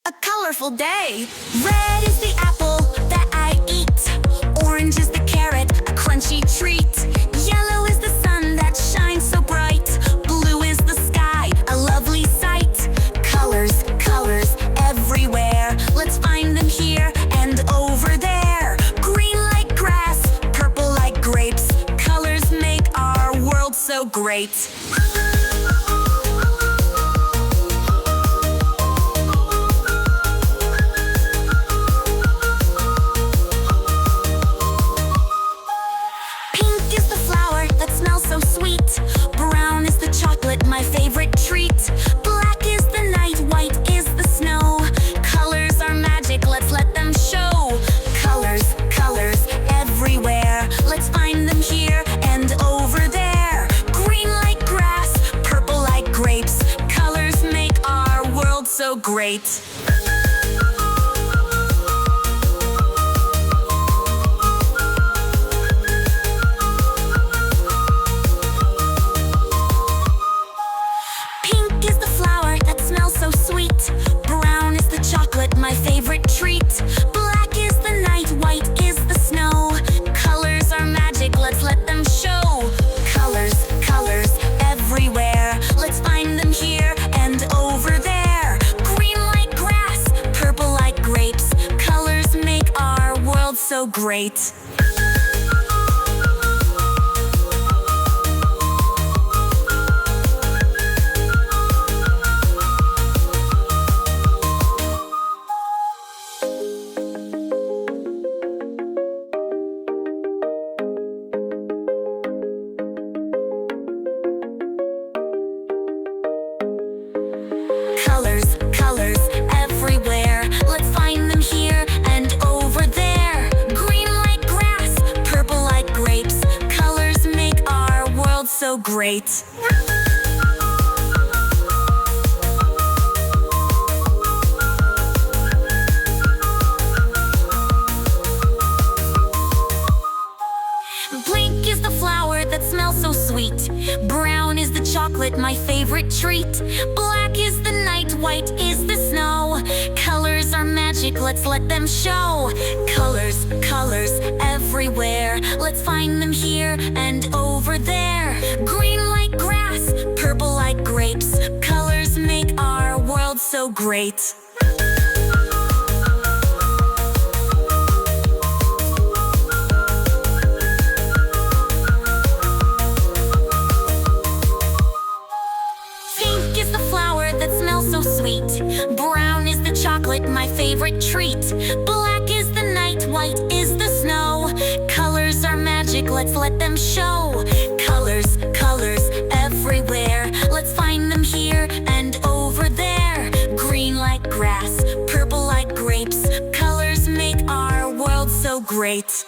A colorful day. Red is the apple that I eat. Orange is the carrot, a crunchy treat. Yellow is the sun that shines so bright. Blue is the sky, a lovely sight. Colors, colors everywhere. Let's find them here and over there. Green like grass, purple like grapes. Colors make our world so great. So sweet. Brown is the chocolate, my favorite treat. Black is the night, white is the snow. Colors are magic, let's let them show. Colors, colors everywhere. Let's find them here and over there. Green like grass, purple like grapes. Colors make our world so great. So sweet. Brown is the chocolate, my favorite treat. Black is the night, white is the snow. Colors are magic, let's let them show. Colors, colors everywhere. Let's find them here and over there. Green like grass, purple like grapes. Colors make our world so great. Colors, colors everywhere. Let's find them here and over there. Green like grass, purple like grapes. Colors make our world so great. Pink is the flower that smells so sweet. Brown is the chocolate, my favorite treat. Black is the night, white is the snow. Colors are magic, let's let them show. Colors, colors everywhere. Let's find them here and over there. Green like grass, purple like grapes. Colors make our world so great. So sweet. Brown is the chocolate, my favorite treat. Black is the night, white is the snow. Colors are magic, let's let them show. Colors, colors everywhere. Let's find them here and over there. Green like grass, purple like grapes. Colors make our world so great.